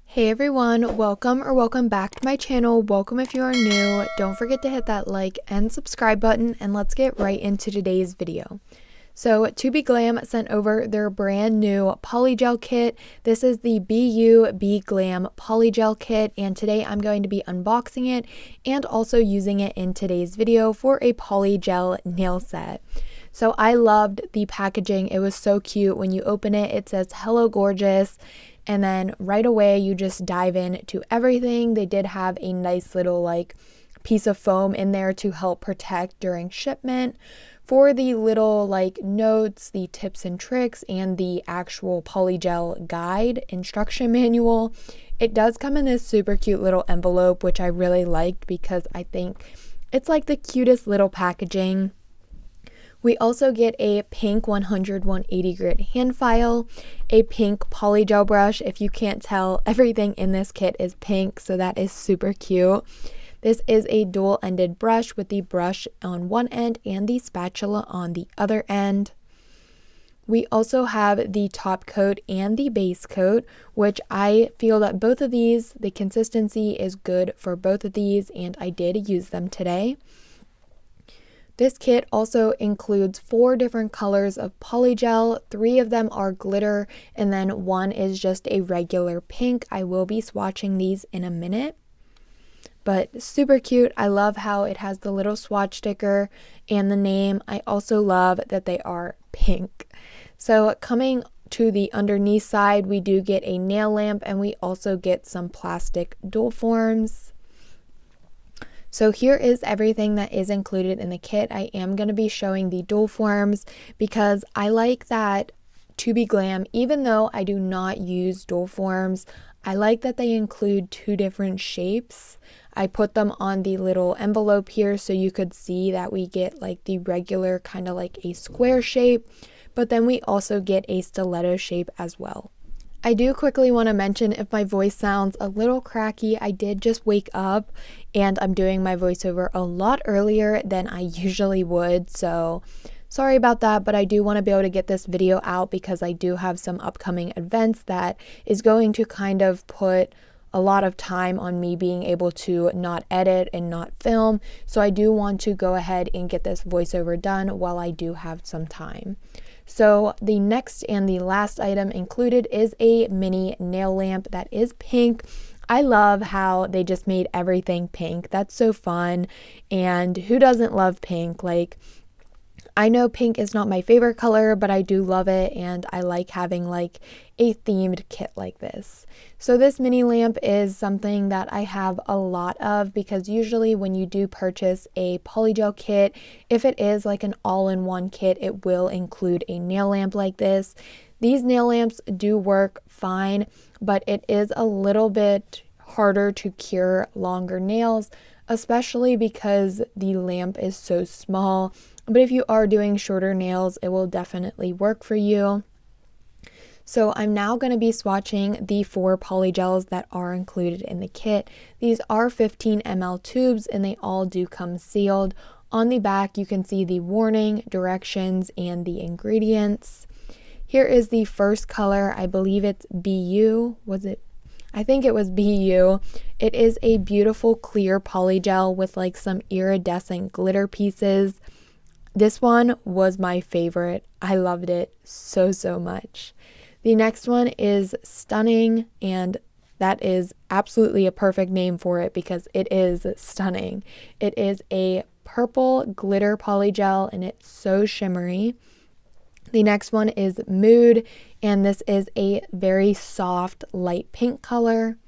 Hey everyone, welcome back to my channel. Welcome if you are new. Don't forget to hit that like and subscribe button, and let's get right into today's video. So Tobeglam sent over their brand new polygel kit. This is the BRANDIS polygel kit, and today I'm going to be unboxing it and also using it in today's video for a polygel nail set. So I loved the packaging. It was so cute. When you open it, it says "Hello Gorgeous." And then right away, you just dive into everything. They did have a nice little piece of foam in there to help protect during shipment. For the little notes, the tips and tricks, and the actual polygel guide instruction manual, it does come in this super cute little envelope, which I really liked because I think it's like the cutest little packaging. We also get a pink 180 grit hand file, a pink polygel brush. If you can't tell, everything in this kit is pink, so that is super cute. This is a dual-ended brush with the brush on one end and the spatula on the other end. We also have the top coat and the base coat, which I feel that both of these, the consistency is good for both of these, and I did use them today. This kit also includes 4 different colors of polygel. 3 of them are glitter, and then 1 is just a regular pink. I will be swatching these in a minute. But super cute. I love how it has the little swatch sticker and the name. I also love that they are pink. So coming to the underneath side, we do get a nail lamp, and we also get some plastic dual forms. So here is everything that is included in the kit. I am going to be showing the dual forms because I like that Tobeglam, even though I do not use dual forms, I like that they include 2 different shapes. I put them on the little envelope here so you could see that we get the regular kind of like a square shape, but then we also get a stiletto shape as well. I do quickly want to mention if my voice sounds a little cracky, I did just wake up and I'm doing my voiceover a lot earlier than I usually would, so sorry about that, but I do want to be able to get this video out because I do have some upcoming events that is going to kind of put a lot of time on me being able to not edit and not film, so I do want to go ahead and get this voiceover done while I do have some time. So the next and the last item included is a mini nail lamp that is pink. I love how they just made everything pink. That's so fun. And who doesn't love pink? I know pink is not my favorite color, but I do love it, and I like having a themed kit like this. So this mini lamp is something that I have a lot of because usually when you do purchase a polygel kit, if it is an all-in-one kit, it will include a nail lamp like this. These nail lamps do work fine, but it is a little bit harder to cure longer nails, especially because the lamp is so small. But if you are doing shorter nails, it will definitely work for you. So I'm now going to be swatching the 4 polygels that are included in the kit. These are 15 ml tubes, and they all do come sealed. On the back, you can see the warning, directions, and the ingredients. Here is the first color. I believe it's BU. I think it was BU. It is a beautiful clear polygel with some iridescent glitter pieces. This one was my favorite. I loved it so much. The next one is Stunning, and that is absolutely a perfect name for it because it is stunning. It is a purple glitter polygel, and it's so shimmery. The next one is Mood, and this is a very soft light pink color.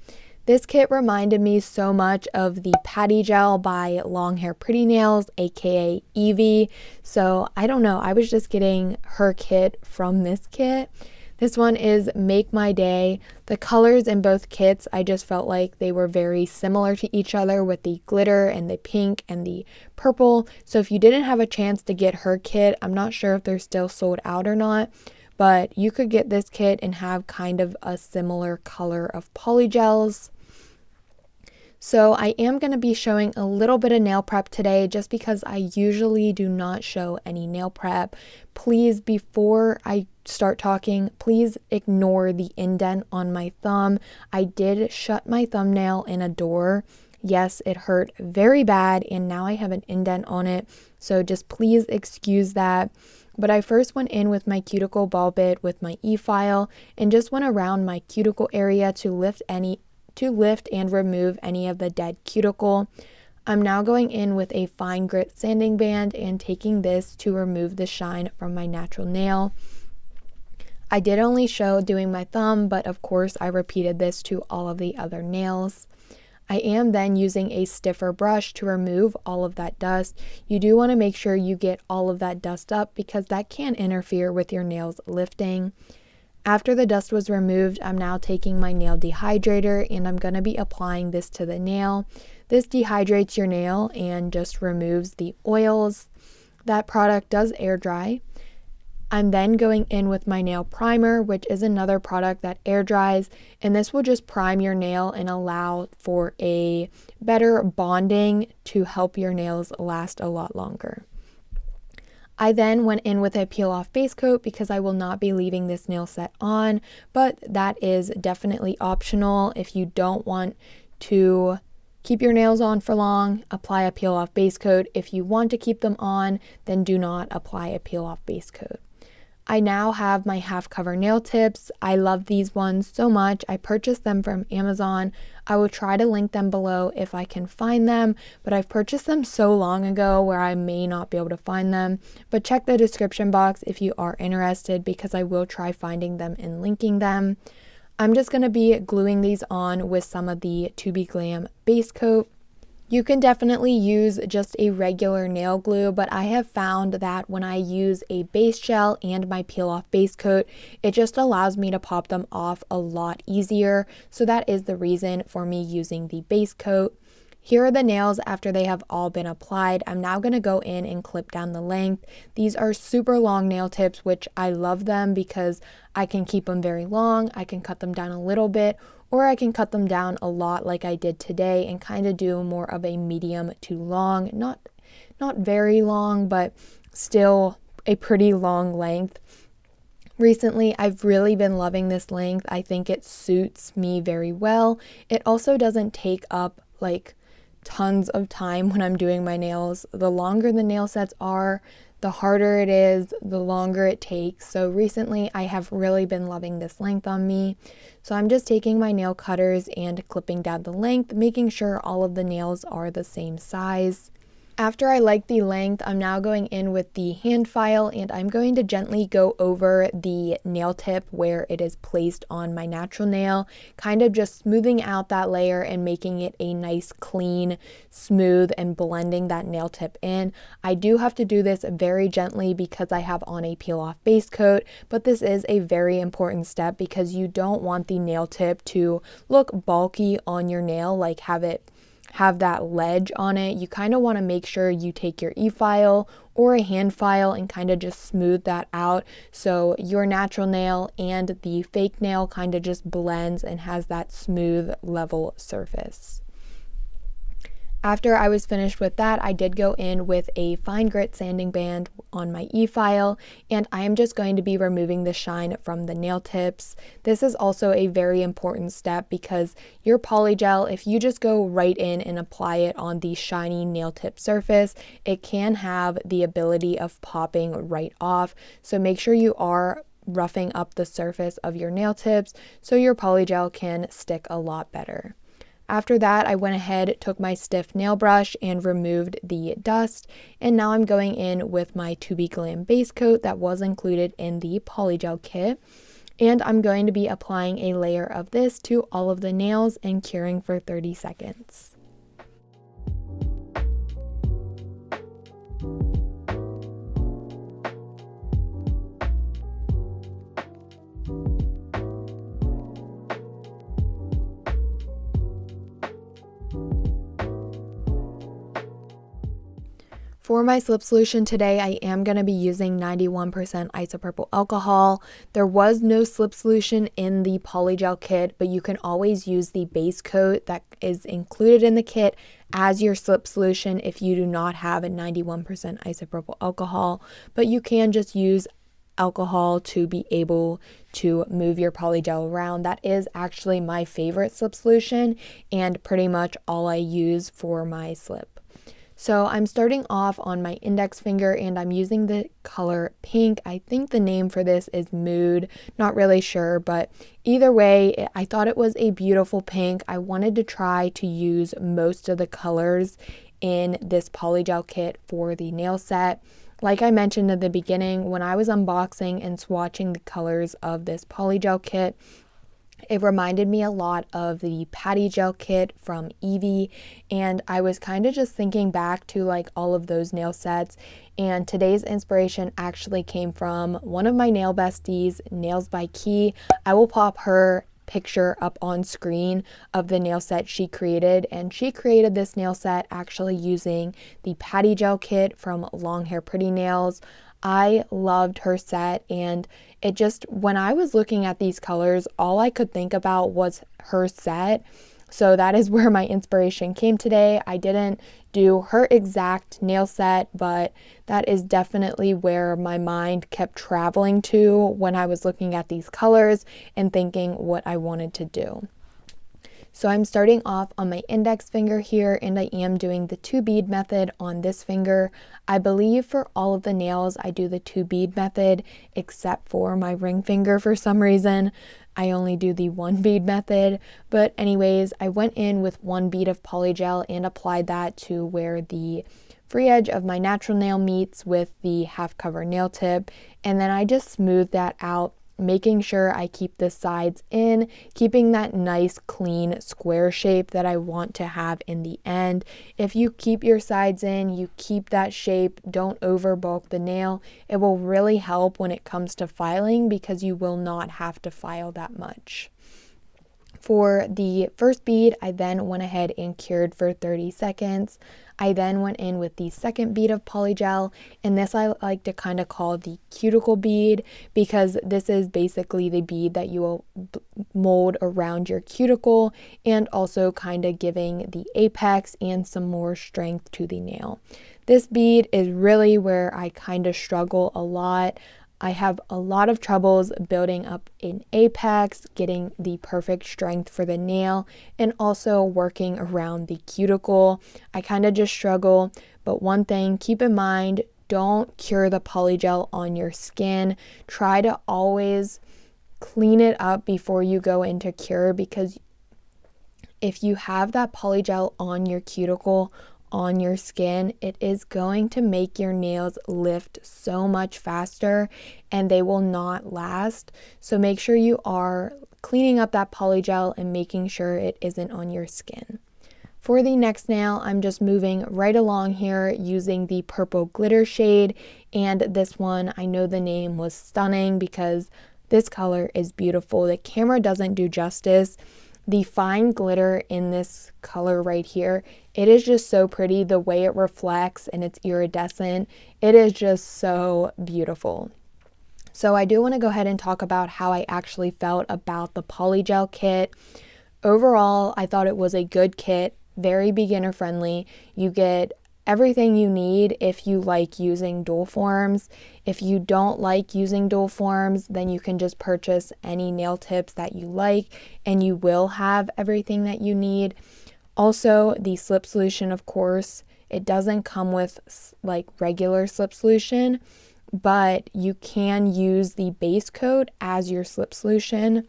This kit reminded me so much of the Patty Gel by Long Hair Pretty Nails, aka Evie. So I don't know, I was just getting her kit from this kit. This one is Make My Day. The colors in both kits, I just felt like they were very similar to each other with the glitter and the pink and the purple. So if you didn't have a chance to get her kit, I'm not sure if they're still sold out or not, but you could get this kit and have kind of a similar color of polygels. So I am going to be showing a little bit of nail prep today just because I usually do not show any nail prep. Please, before I start talking, please ignore the indent on my thumb. I did shut my thumbnail in a door. Yes, it hurt very bad and now I have an indent on it. So just please excuse that. But I first went in with my cuticle ball bit with my e-file and just went around my cuticle area to lift and remove any of the dead cuticle. I'm now going in with a fine grit sanding band and taking this to remove the shine from my natural nail. I did only show doing my thumb, but of course I repeated this to all of the other nails. I am then using a stiffer brush to remove all of that dust. You do want to make sure you get all of that dust up because that can interfere with your nails lifting. After the dust was removed, I'm now taking my nail dehydrator and I'm going to be applying this to the nail. This dehydrates your nail and just removes the oils. That product does air dry. I'm then going in with my nail primer, which is another product that air dries, and this will just prime your nail and allow for a better bonding to help your nails last a lot longer. I then went in with a peel off base coat because I will not be leaving this nail set on, but that is definitely optional. If you don't want to keep your nails on for long, apply a peel off base coat. If you want to keep them on, then do not apply a peel off base coat. I now have my half cover nail tips. I love these ones so much. I purchased them from Amazon. I will try to link them below if I can find them, but I've purchased them so long ago where I may not be able to find them. But check the description box if you are interested because I will try finding them and linking them. I'm just going to be gluing these on with some of the Tobeglam base coat. You can definitely use just a regular nail glue, but I have found that when I use a base gel and my peel off base coat, it just allows me to pop them off a lot easier. So that is the reason for me using the base coat. Here are the nails after they have all been applied. I'm now going to go in and clip down the length. These are super long nail tips, which I love them because I can keep them very long. I can cut them down a little bit, or I can cut them down a lot like I did today and kind of do more of a medium to long, not very long, but still a pretty long length. Recently, I've really been loving this length. I think it suits me very well. It also doesn't take up like tons of time when I'm doing my nails. The longer the nail sets are, the harder it is, the longer it takes. So recently I have really been loving this length on me. So I'm just taking my nail cutters and clipping down the length, making sure all of the nails are the same size. After I like the length, I'm now going in with the hand file and I'm going to gently go over the nail tip where it is placed on my natural nail, kind of just smoothing out that layer and making it a nice, clean, smooth, and blending that nail tip in. I do have to do this very gently because I have on a peel off base coat, but this is a very important step because you don't want the nail tip to look bulky on your nail, like have that ledge on it. You kind of want to make sure you take your e-file or a hand file and kind of just smooth that out so your natural nail and the fake nail kind of just blends and has that smooth level surface. After I was finished with that, I did go in with a fine grit sanding band on my e-file, and I am just going to be removing the shine from the nail tips. This is also a very important step because your polygel, if you just go right in and apply it on the shiny nail tip surface, it can have the ability of popping right off. So make sure you are roughing up the surface of your nail tips so your polygel can stick a lot better. After that, I went ahead, took my stiff nail brush and removed the dust, and now I'm going in with my Tobeglam base coat that was included in the polygel kit, and I'm going to be applying a layer of this to all of the nails and curing for 30 seconds. For my slip solution today, I am going to be using 91% isopropyl alcohol. There was no slip solution in the polygel kit, but you can always use the base coat that is included in the kit as your slip solution if you do not have a 91% isopropyl alcohol, but you can just use alcohol to be able to move your polygel around. That is actually my favorite slip solution and pretty much all I use for my slip. So I'm starting off on my index finger and I'm using the color pink. I think the name for this is Mood, not really sure, but either way, I thought it was a beautiful pink. I wanted to try to use most of the colors in this polygel kit for the nail set. Like I mentioned at the beginning, when I was unboxing and swatching the colors of this polygel kit, it reminded me a lot of the Patty Gel kit from Evie, and I was kind of just thinking back to like all of those nail sets, and today's inspiration actually came from one of my nail besties, Nails by Key. I will pop her picture up on screen of the nail set she created, and she created this nail set actually using the Patty Gel kit from Long Hair Pretty Nails. I loved her set, and it just, when I was looking at these colors, all I could think about was her set. So that is where my inspiration came today. I didn't do her exact nail set, but that is definitely where my mind kept traveling to when I was looking at these colors and thinking what I wanted to do. So I'm starting off on my index finger here, and I am doing the 2 bead method on this finger. I believe for all of the nails I do the 2 bead method, except for my ring finger for some reason. I only do the 1 bead method, but anyways, I went in with 1 bead of polygel and applied that to where the free edge of my natural nail meets with the half cover nail tip, and then I just smoothed that out, making sure I keep the sides in, keeping that nice clean square shape that I want to have in the end. If you keep your sides in, you keep that shape, don't over bulk the nail, it will really help when it comes to filing because you will not have to file that much. For the first bead, I then went ahead and cured for 30 seconds. I then went in with the second bead of polygel, and this I like to kind of call the cuticle bead because this is basically the bead that you will mold around your cuticle and also kind of giving the apex and some more strength to the nail. This bead is really where I kind of struggle a lot. I have a lot of troubles building up an apex, getting the perfect strength for the nail, and also working around the cuticle. I kind of just struggle, but one thing, keep in mind, don't cure the polygel on your skin. Try to always clean it up before you go into cure, because if you have that polygel on your cuticle, on your skin, it is going to make your nails lift so much faster and they will not last. So make sure you are cleaning up that polygel and making sure it isn't on your skin. For the next nail, I'm just moving right along here using the purple glitter shade, and this one, I know the name was stunning because this color is beautiful. The camera doesn't do justice. The fine glitter in this color right here, it is just so pretty, the way it reflects and it's iridescent. It is just so beautiful. So I do want to go ahead and talk about how I actually felt about the polygel kit. Overall, I thought it was a good kit, very beginner friendly. You get everything you need if you like using dual forms. If you don't like using dual forms, then you can just purchase any nail tips that you like and you will have everything that you need. Also, the slip solution, of course, it doesn't come with like regular slip solution, but you can use the base coat as your slip solution,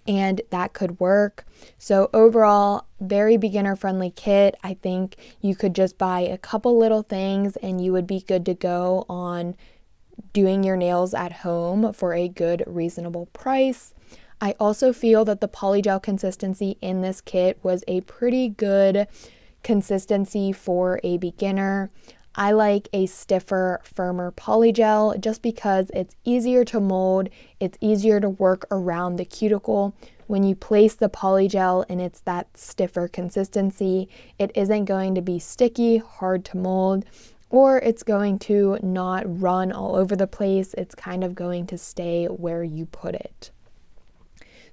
and that could work. So overall, very beginner friendly kit. I think you could just buy a couple little things and you would be good to go on doing your nails at home for a good, reasonable price. I also feel that the polygel consistency in this kit was a pretty good consistency for a beginner. I like a stiffer, firmer polygel just because it's easier to mold, it's easier to work around the cuticle. When you place the polygel and it's that stiffer consistency, it isn't going to be sticky, hard to mold. or it's going to not run all over the place. It's kind of going to stay where you put it.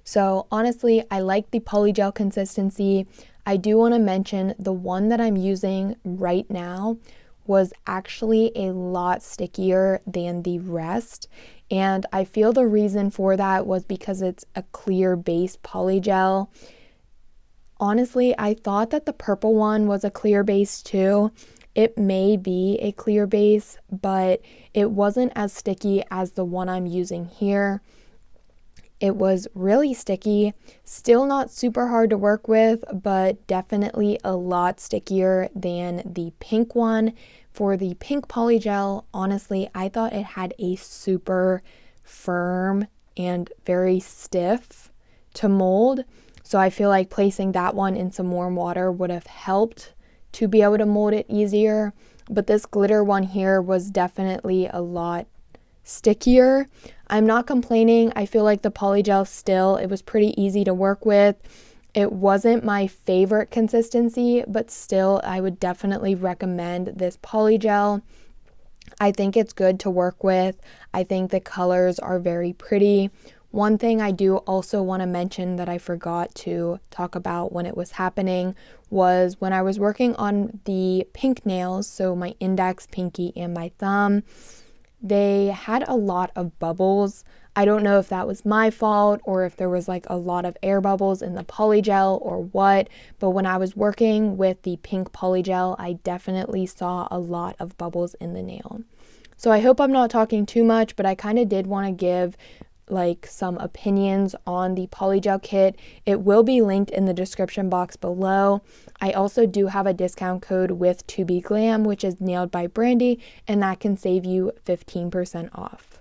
So honestly, I like the polygel consistency. I do want to mention the one that I'm using right now was actually a lot stickier than the rest. And I feel the reason for that was because it's a clear base polygel. Honestly, I thought that the purple one was a clear base too. It may be a clear base, but it wasn't as sticky as the one I'm using here. It was really sticky, still not super hard to work with, but definitely a lot stickier than the pink one. For the pink polygel, honestly, I thought it had a super firm and very stiff to mold. So I feel like placing that one in some warm water would have helped to be able to mold it easier. But this glitter one here was definitely a lot stickier. I'm not complaining. I feel like the polygel still, it was pretty easy to work with. It wasn't my favorite consistency, but still I would definitely recommend this polygel. I think it's good to work with. I think the colors are very pretty. One thing I do also want to mention that I forgot to talk about when it was happening was when I was working on the pink nails, so my index, pinky, and my thumb, they had a lot of bubbles. I don't know if that was my fault or if there was like a lot of air bubbles in the polygel or what, but when I was working with the pink polygel, I definitely saw a lot of bubbles in the nail. So I hope I'm not talking too much, but I kind of did want to give like some opinions on the polygel kit. It will be linked in the description box below. I also do have a discount code with Tobeglam, which is Nailed by Brandy, and that can save you 15% off.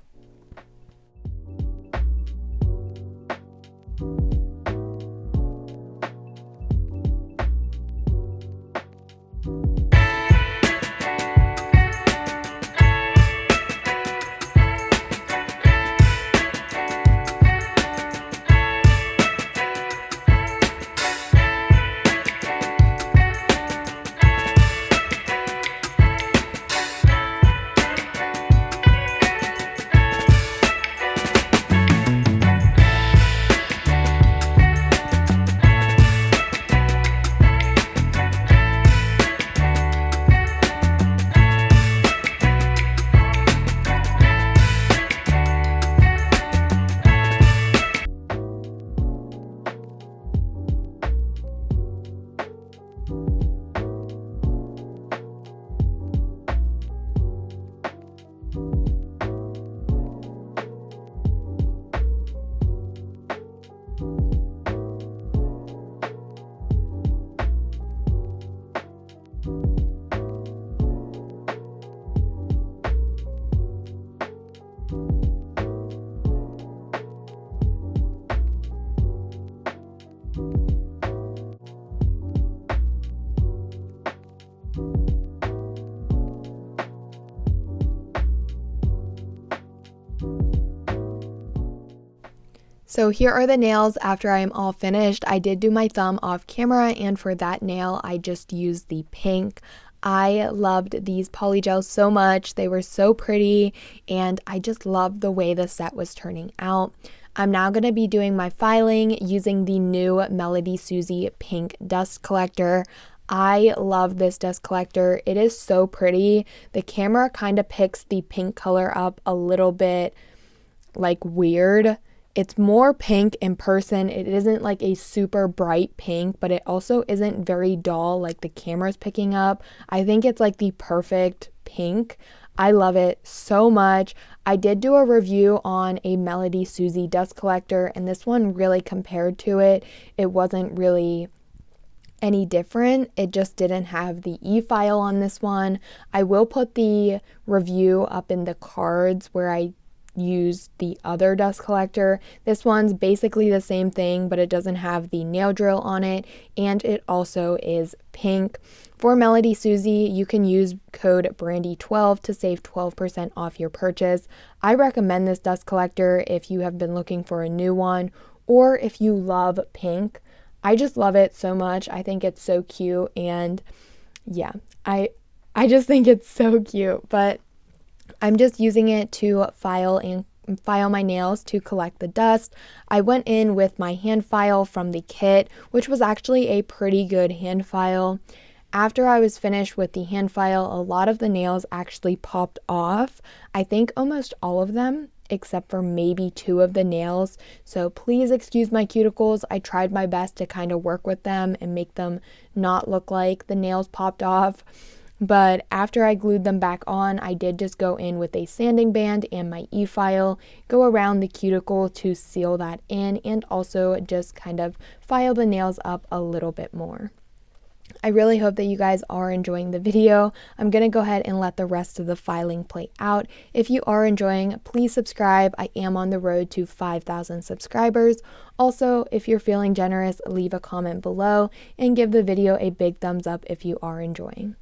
So here are the nails after I'm all finished. I did do my thumb off camera, and for that nail, I just used the pink. I loved these polygels so much. They were so pretty, and I just loved the way the set was turning out. I'm now going to be doing my filing using the new Melody Susie pink dust collector. I love this dust collector. It is so pretty. The camera kind of picks the pink color up a little bit like weird. It's more pink in person. It isn't like a super bright pink, but it also isn't very dull like the camera's picking up. I think it's like the perfect pink. I love it so much. I did do a review on a Melody Susie dust collector, and this one really compared to it. It wasn't really any different. It just didn't have the e-file on this one. I will put the review up in the cards where I used the other dust collector. This one's basically the same thing, but it doesn't have the nail drill on it, and it also is pink. For Melody Susie, you can use code BRANDI12 to save 12% off your purchase. I recommend this dust collector if you have been looking for a new one, or if you love pink. I just love it so much. I think it's so cute, and yeah, I just think it's so cute, but I'm just using it to file my nails to collect the dust. I went in with my hand file from the kit, which was actually a pretty good hand file. After I was finished with the hand file, a lot of the nails actually popped off. I think almost all of them, except for maybe 2 of the nails. So please excuse my cuticles. I tried my best to kind of work with them and make them not look like the nails popped off. But after I glued them back on, I did just go in with a sanding band and my e-file, go around the cuticle to seal that in, and also just kind of file the nails up a little bit more. I really hope that you guys are enjoying the video. I'm going to go ahead and let the rest of the filing play out. If you are enjoying, please subscribe. I am on the road to 5,000 subscribers. Also, if you're feeling generous, leave a comment below and give the video a big thumbs up if you are enjoying.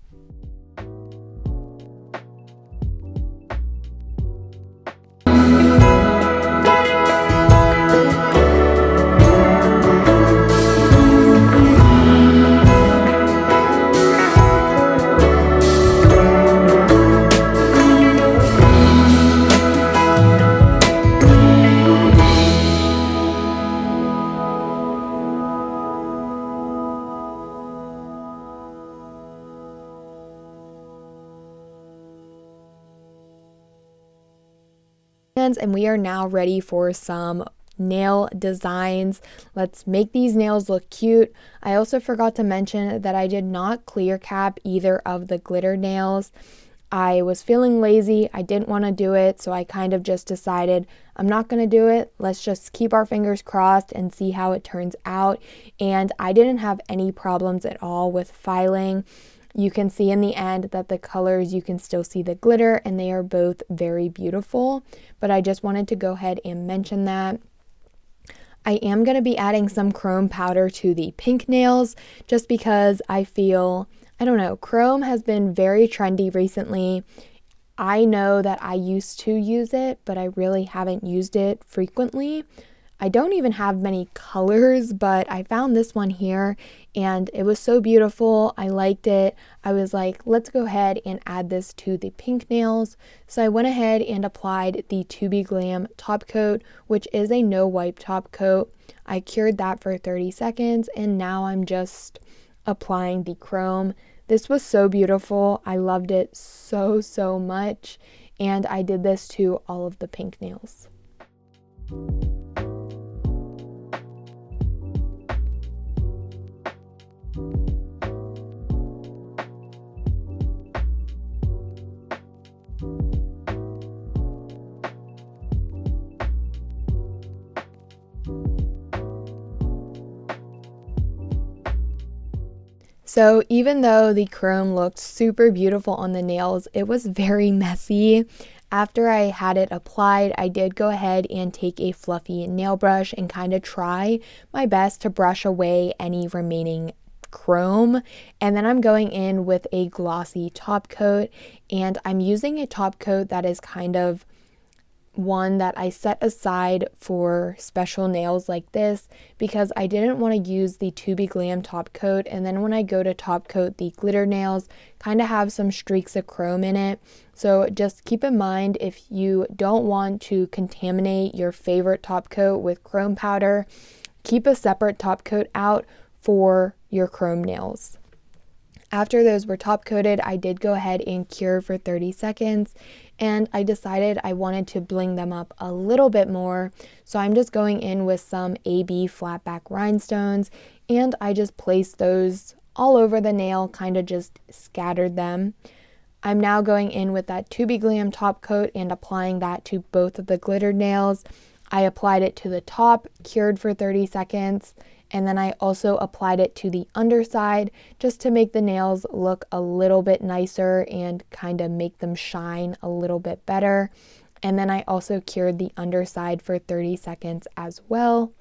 And we are now ready for some nail designs. Let's make these nails look cute. I also forgot to mention that I did not clear cap either of the glitter nails. I was feeling lazy. I didn't want to do it, so I kind of just decided I'm not going to do it. Let's just keep our fingers crossed and see how it turns out. And I didn't have any problems at all with filing. You can see in the end that the colors, you can still see the glitter, and they are both very beautiful. But I just wanted to go ahead and mention that. I am going to be adding some chrome powder to the pink nails just because I feel, I don't know, chrome has been very trendy recently. I know that I used to use it, but I really haven't used it frequently. I don't even have many colors, but I found this one here and it was so beautiful. I liked it. I was like, let's go ahead and add this to the pink nails. So I went ahead and applied the Tobeglam top coat, which is a no wipe top coat. I cured that for 30 seconds and now I'm just applying the chrome. This was so beautiful. I loved it so much, and I did this to all of the pink nails. So even though the chrome looked super beautiful on the nails, it was very messy. After I had it applied, I did go ahead and take a fluffy nail brush and kind of try my best to brush away any remaining chrome. And then I'm going in with a glossy top coat, and I'm using a top coat that is kind of one that I set aside for special nails like this because I didn't want to use the Tobeglam top coat, and then when I go to top coat the glitter nails, kind of have some streaks of chrome in it. So just keep in mind, if you don't want to contaminate your favorite top coat with chrome powder, keep a separate top coat out for your chrome nails. After those were top coated, I did go ahead and cure for 30 seconds, and I decided I wanted to bling them up a little bit more. So I'm just going in with some AB flat back rhinestones, and I just placed those all over the nail, kind of just scattered them. I'm now going in with that Tobeglam top coat and applying that to both of the glitter nails. I applied it to the top, cured for 30 seconds, and then I also applied it to the underside just to make the nails look a little bit nicer and kind of make them shine a little bit better. And then I also cured the underside for 30 seconds as well.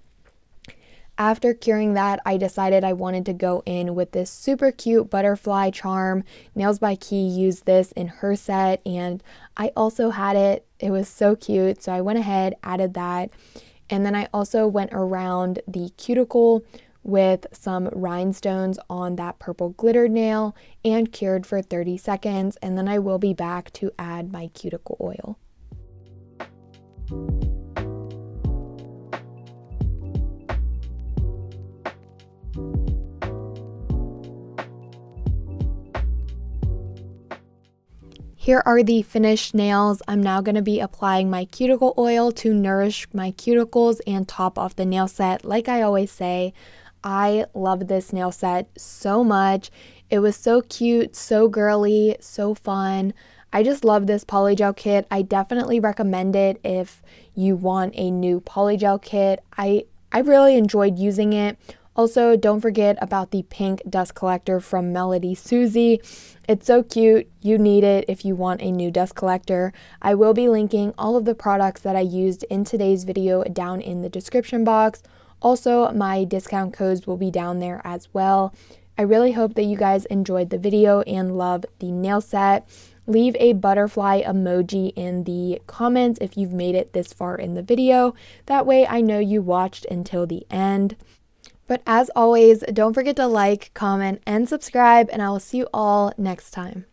After curing that, I decided I wanted to go in with this super cute butterfly charm. Nails by Key used this in her set, and I also had it. It was so cute, so I went ahead, added that. And then I also went around the cuticle with some rhinestones on that purple glitter nail and cured for 30 seconds, and then I will be back to add my cuticle oil. Here are the finished nails. I'm now going to be applying my cuticle oil to nourish my cuticles and top off the nail set. Like I always say, I love this nail set so much. It was so cute, so girly, so fun. I just love this polygel kit. I definitely recommend it if you want a new polygel kit. I really enjoyed using it. Also, don't forget about the pink dust collector from Melody Susie. It's so cute. You need it if you want a new dust collector. I will be linking all of the products that I used in today's video down in the description box. Also, my discount codes will be down there as well. I really hope that you guys enjoyed the video and love the nail set. Leave a butterfly emoji in the comments if you've made it this far in the video. That way I know you watched until the end. But as always, don't forget to like, comment, and subscribe, and I will see you all next time.